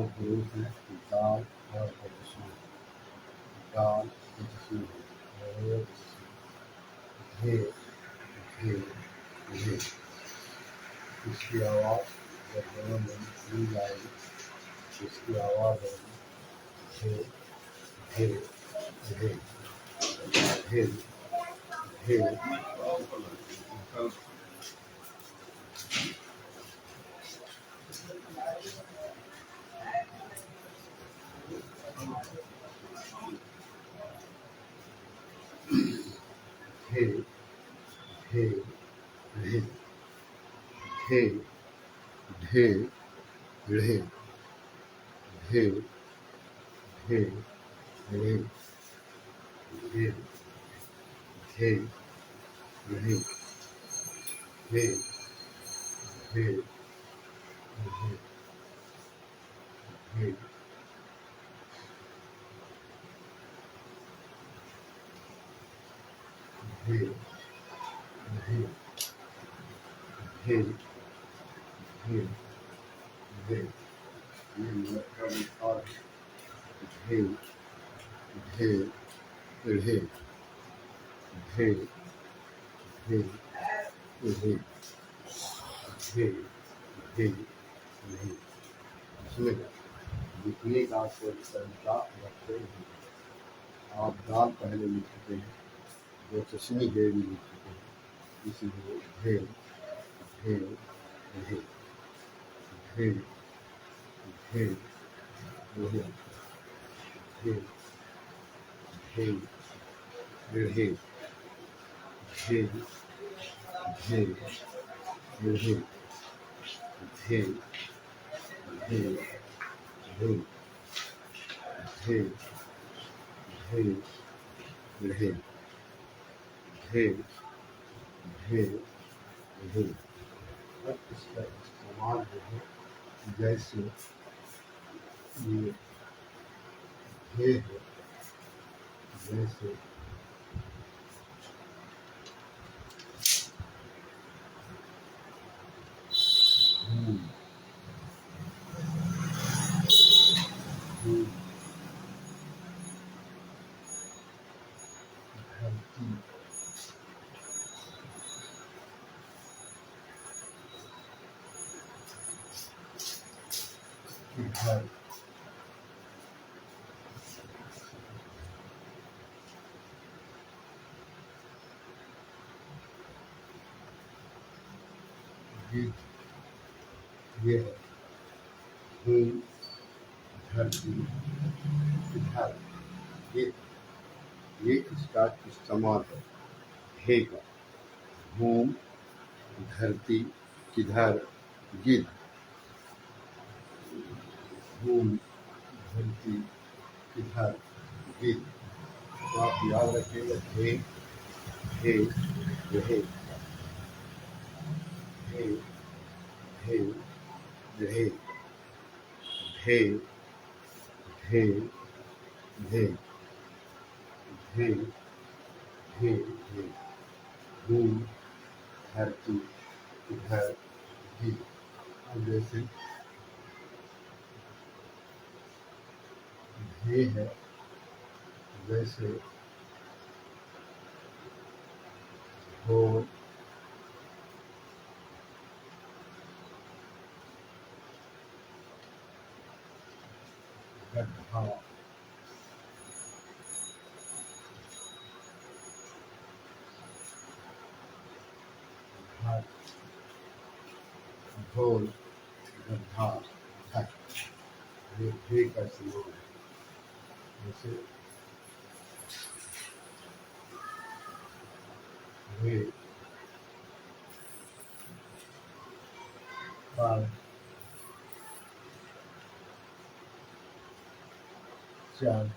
दो हरूफ हैं, दाल और जिस्म। दाल जिस्म है, धे धे धे। इसकी आवाज़ जब दोनों में मिल जाएगी, इसकी आवाज़ होगी धे धे धे धे धे। धे धे धे धे धे ढे धे धे ढे धे धे ढे धे धे धे धे धे धे धे धे। और धे धे ढे धे धे ढे धे धे ढे। इसमें लिखने का कोई तरीका रखते हैं। आप दाल पहले लिख चुके हैं, जो चश्मी है भी लिख चुके हैं, इसलिए धे धे ढे धे धे ढे धे धे ढे धे धे ढे धे धे ढे धे धे ढे धे धे ढे। और इसका इस्तेमाल जो है, जैसे ये धे है, जैसे धरती किधर गिद्ध ये है, धरती किधर ये इसका इस्तेमाल है हे का। घूम धरती किधर गिद्ध, घूम धरती किधर गिद्ध। तो आप याद रखिएगा हे हे रहे हे हे रहे धे धे धे धे धे धे। घूम धरती किधर गिद्ध। अब जैसे धे है, जैसे ढोल गड्ढा घट ढोल गड्ढा घट। ये धे का इस्तेमाल है। जैसे वे पर चढ़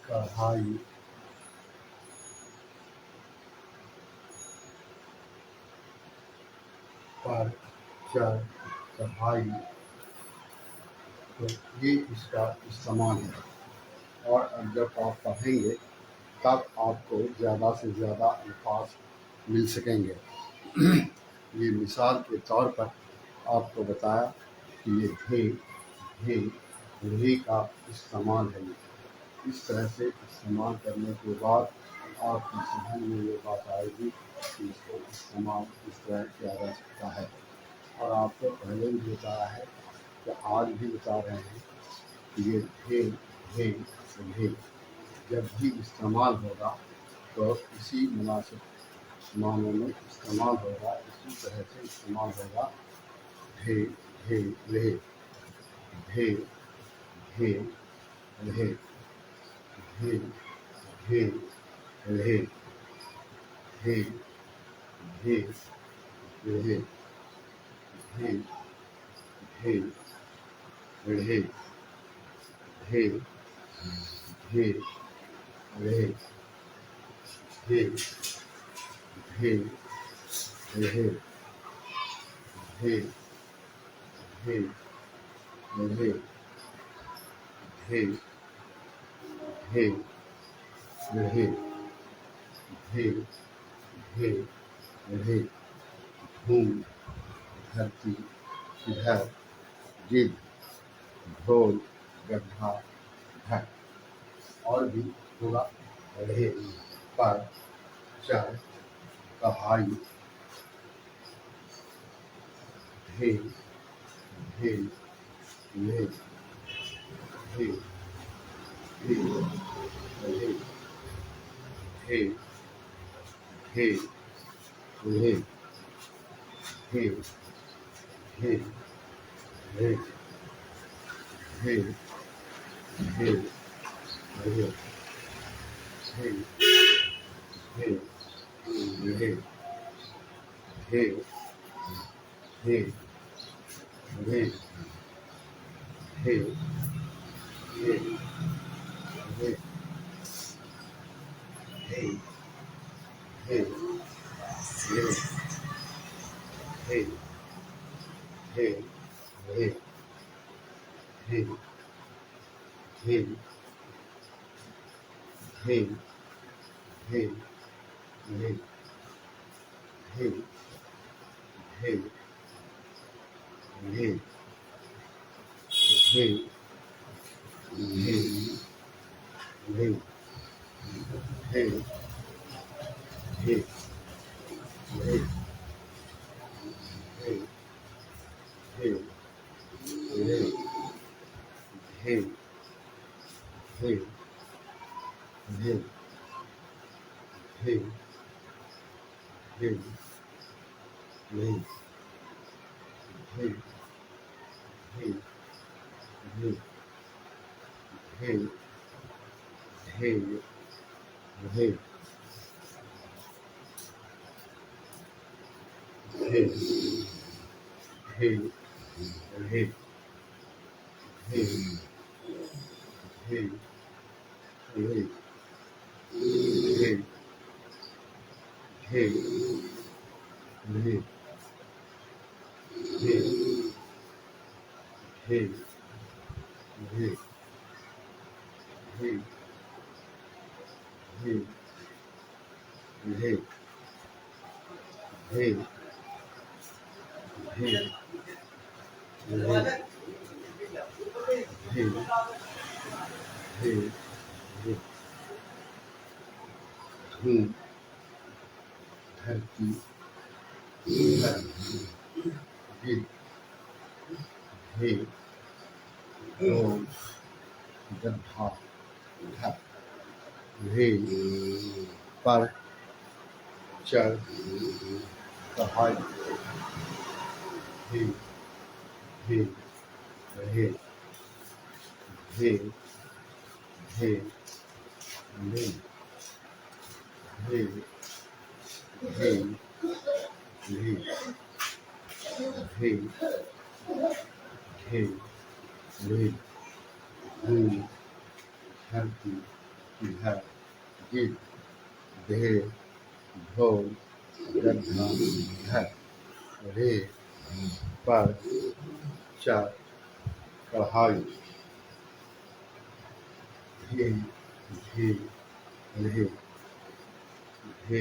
कढ़ाई पर चढ़ कढ़ाई। तो ये इसका इस्तेमाल है। और जब आप पढ़ेंगे तब आपको ज़्यादा से ज़्यादा अल्फाज मिल सकेंगे। ये मिसाल के तौर पर आपको बताया कि ये हे रे का इस्तेमाल है। इस तरह से इस्तेमाल करने के बाद आपकी समझ में ये बात आएगी कि इसको इस्तेमाल किस तरह किया जा सकता है। और आपको पहले भी बताया है कि आज भी बता रहे हैं कि ये हे जब भी इस्तेमाल होगा तो इसी मुनासिब मानों में इस्तेमाल होगा, इसी तरह से इस्तेमाल होगा। हे रहे, हे हे रहे, हे रहे, हे रहे, हे रहे, हे रहे, हे रहे, हे रहे, हे रहे, हे रहे, धूम धरती इधर गिद्ध ढोल गड्ढा ढक। और भी होगा रहे पर चढ़ कहाई हे हे ले हे हे रहे, हे हे रहे, हे हे रहे, हे हे रहे, हे हे रहे, हे हे रहे, हे हे रहे, हे हे रहे, हे हे रहे, हे हे हे हे रहे, हे हे रहे, हे हे रहे, हे हे रहे, हे हे रहे, हे हे रहे, हे हे रहे, हे हे रहे, हे हे रहे, हे हे रहे, हे हे रहे, हे हे रहे, हे हे रहे, हे हे रहे, हे हे रहे, हे हे रहे, धूम धरती इधर गिद्ध हे ढोल गड्ढा ढक। रेल पर चढ़ कहाई हे हे रहे, हे हे ले, हे हे ले, हे हे ले, धूम धरती इधर गिद्ध ढेर ढोल गड्ढा ढक। रे पर चढ़ कढ़ाई हे हे रहे, हे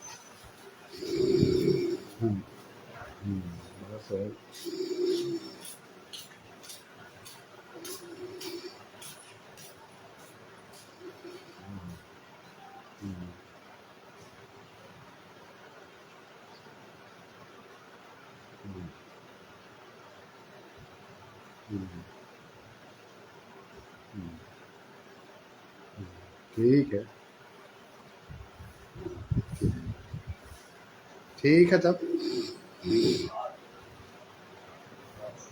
So, mm, mm, mm, mm, mm. ठीक है, ठीक है तब।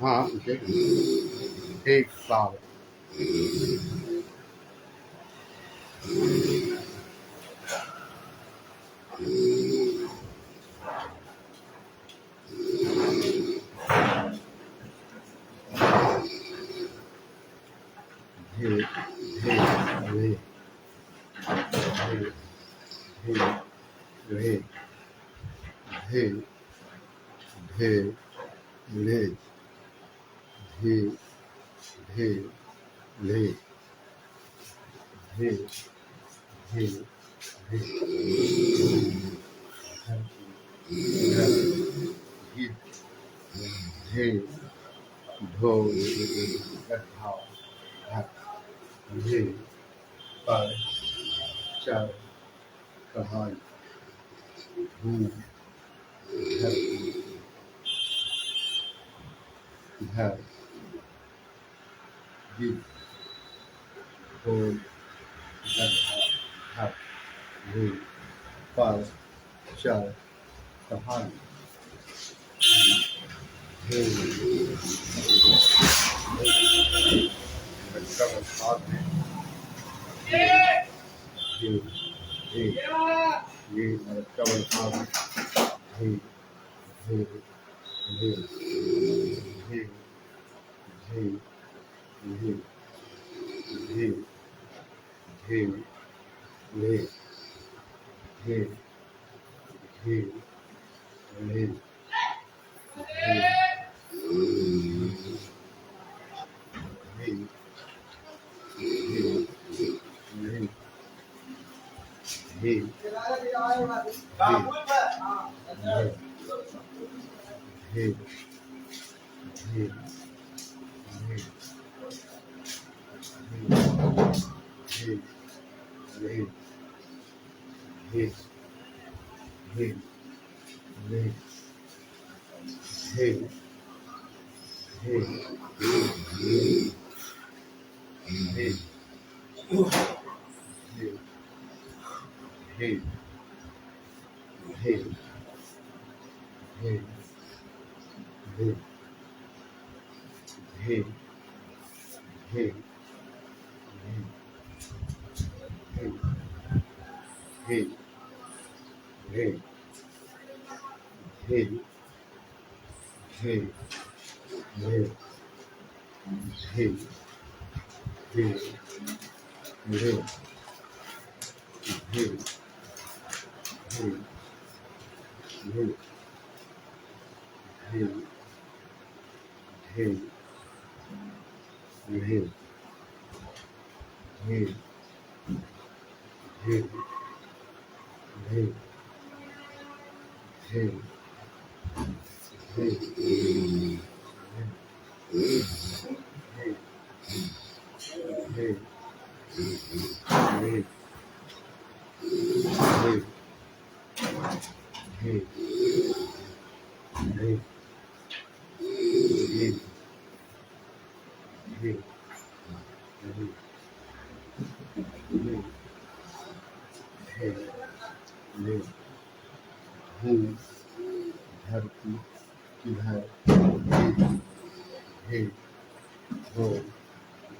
हाँ ठीक, ठीक साहब। हे हे रे हे हे हे हे रे हे हे रे हे हे हे हे ढो गड्ढा घट हे पर चर कहाई धूम धरती घर गिर ढोल गड्ढा घट हे पर चर कहाई हे बच्चा बरसात में हे हे हे ये बच्चा बरसात में हे हे हे हे हे हे हे हे ले हे हे ले हे हे हे ले हे हे हे धरती किधर हे ढो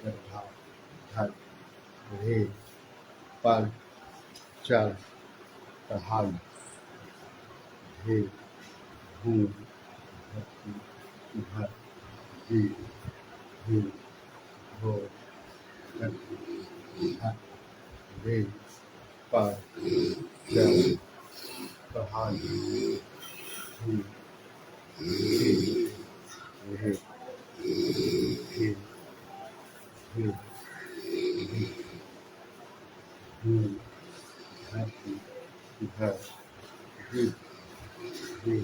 गड्ढा घट रे पर चर कहाई हे धूम धरती किधर हे हे ढो गड्ढा घट रे पर चर कहाई हे हे हे हे हे धरती घर गिर गिर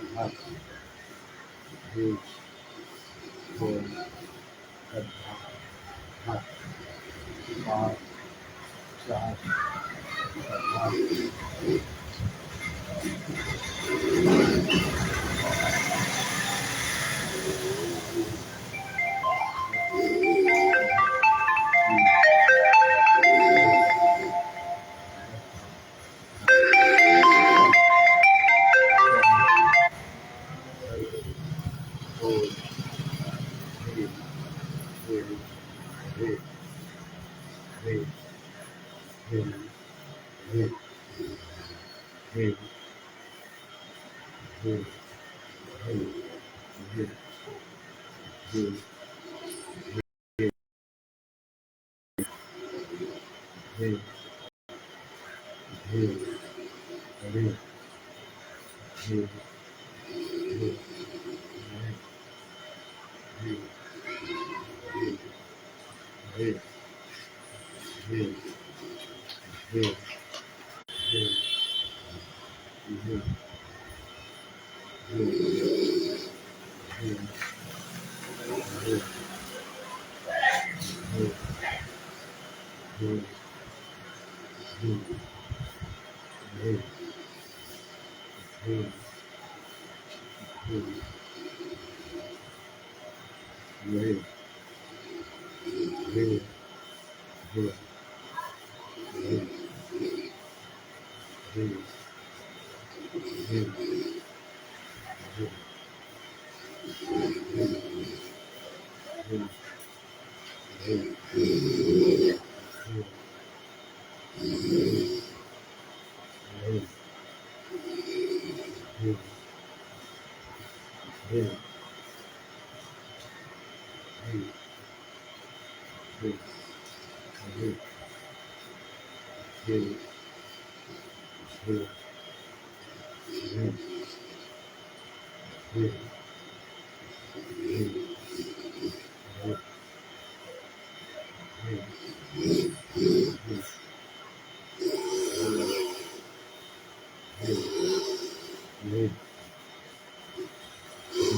हर भेज भेज श्रद्धा हर पाँच चार आठ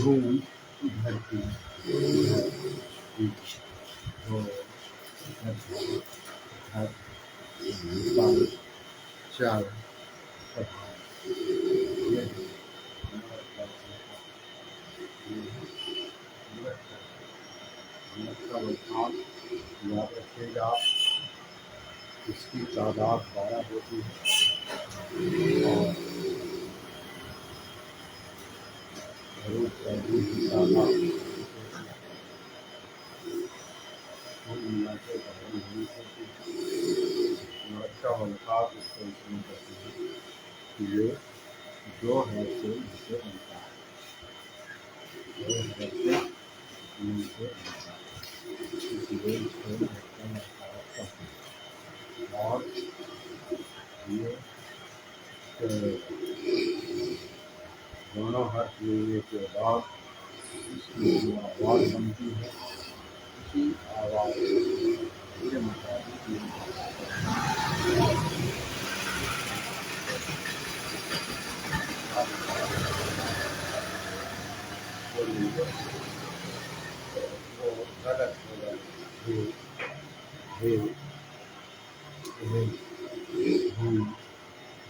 धूम धरती धरती और धरती हर पाँच चार याद रखिएगा इसकी तादाद 12 होती है और जरूर पहली की तादाद मिला के बड़ी होनी होती है। अच्छा मुलाकात इसको इसमें करती है कि ये जो है सो इसे बनता है, जो है से इनसे बनता है, इसलिए इसको देखते हैं और ये दोनों हाथ मिलने के बाद इसकी जो आवाज़ बनती है उसी आवाज़ के मुताबिक ये बोलेंगे वो गलत होगा। हे हे धूम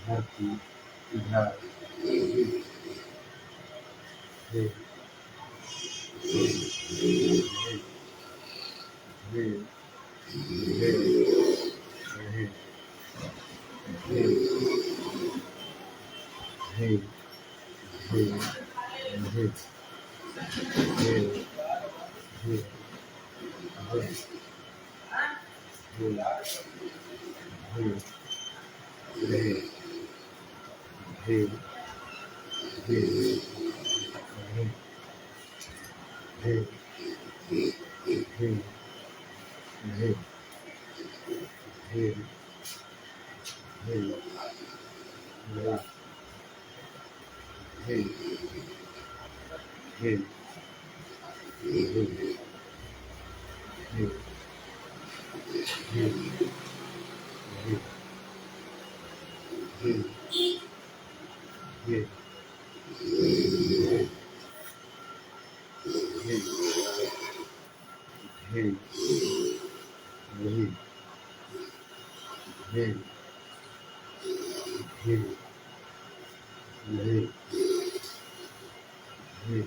धरती इधर हे हे हे हे हे हे हे हे Hey, hey, hey, hey, hey, hey, hey, hey,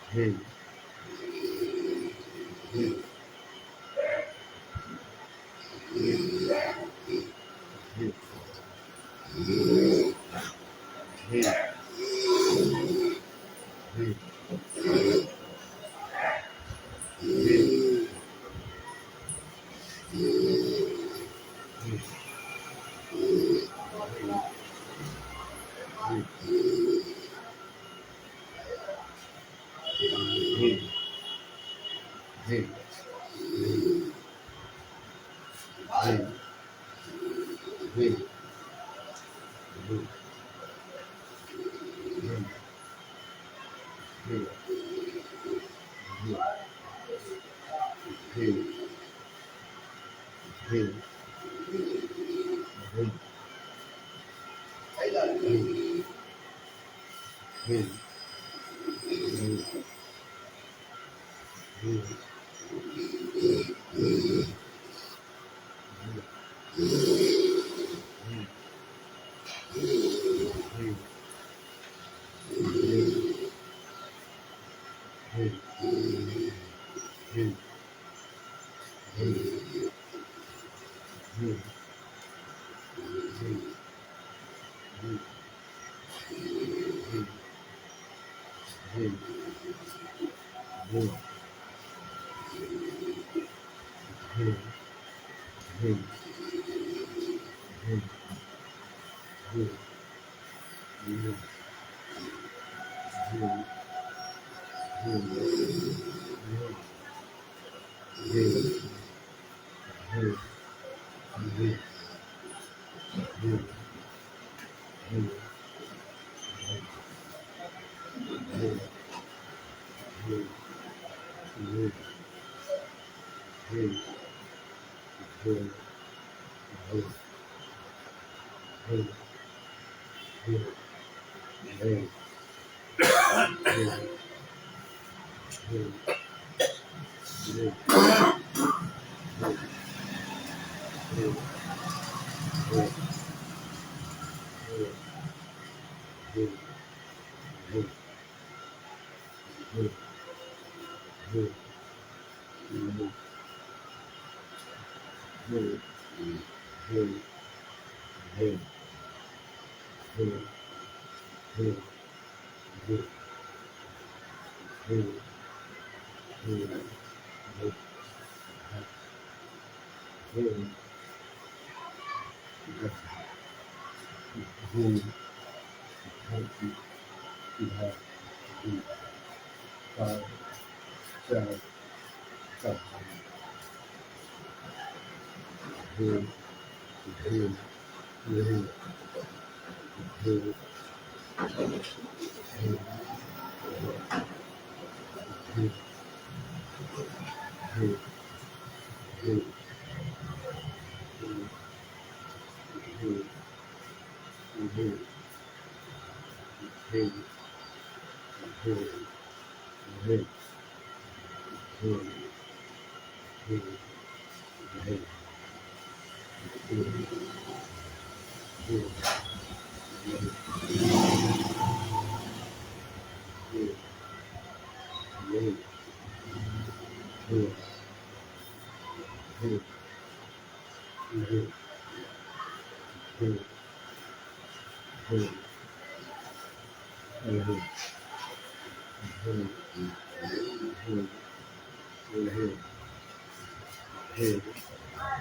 hey, hey, hey, hey,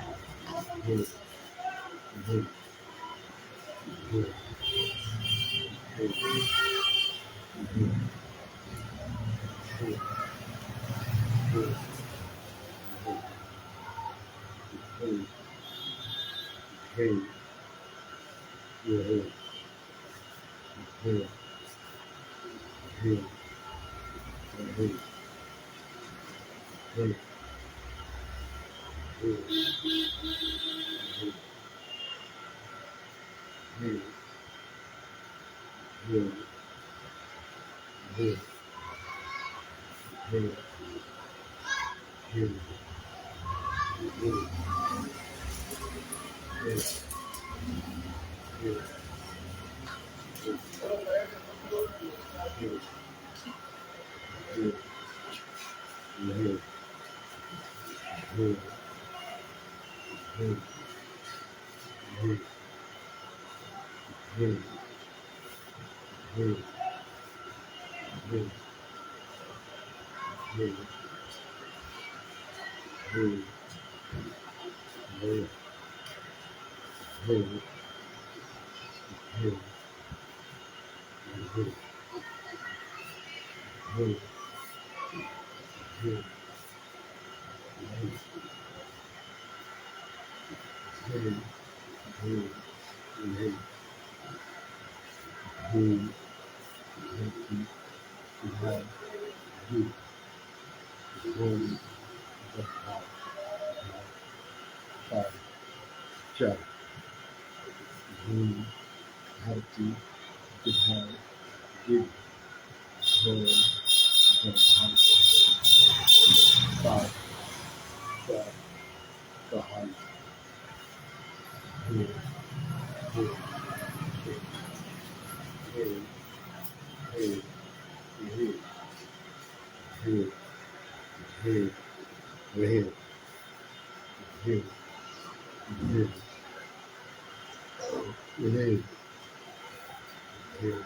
hey, hey, hey, Hey, hey, hey, hey, hey, hey, hey, hey, hey, Healthy, good health, good home, good house, five, five, five, here, here, here, here, here, here, here, here, here,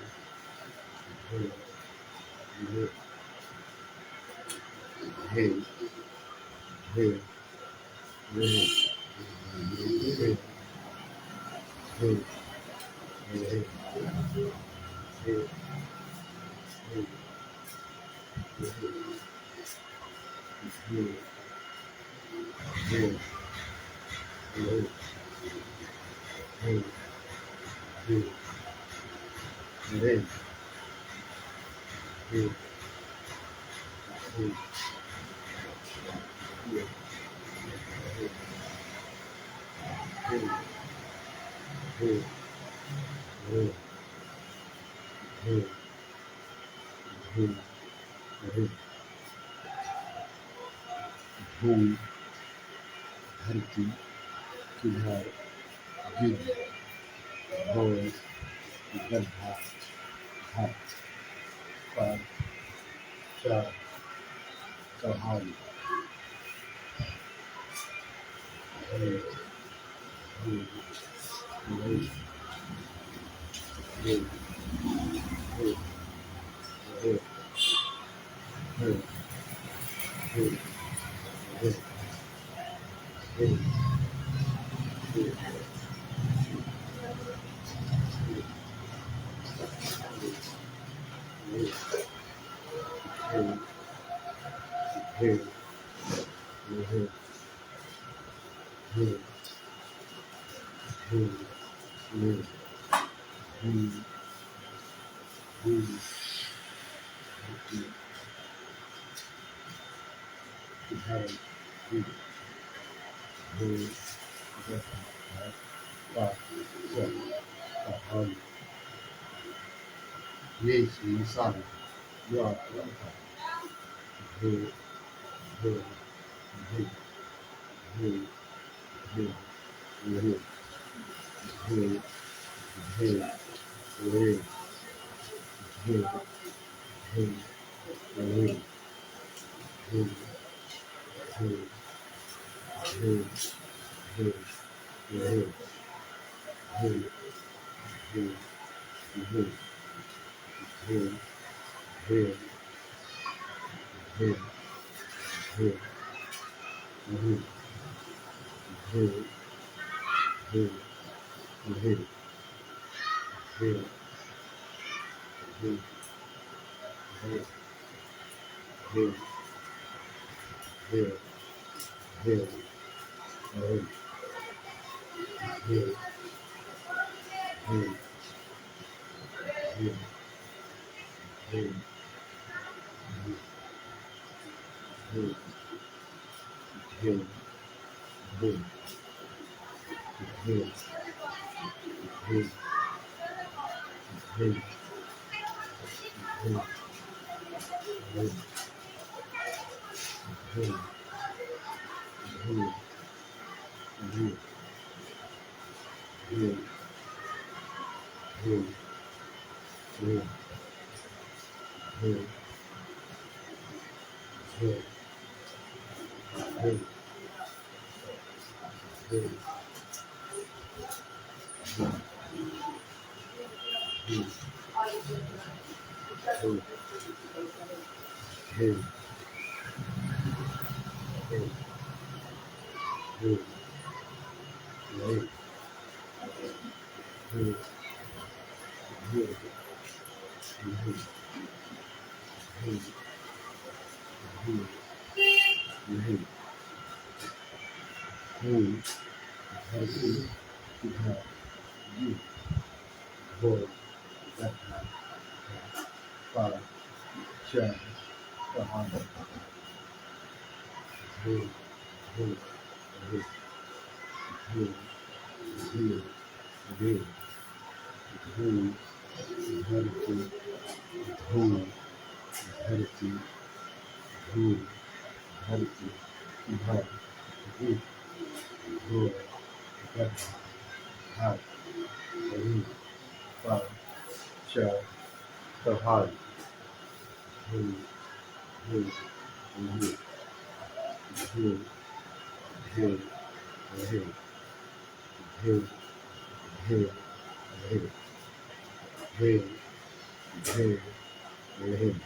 here, here, home, healthy, good health, good home, good heart, five, five, five, hey, hey, hey, hey, hey, hey, hey, hey, hey, hey, hey, Yes, inside. You are welcome. Hey, hey, hey, hey, hey, hey, hey, hey, hey, hey, hey, Hey, hey, hey, hey, hey, hey, hey, hey, hey, hey, hey,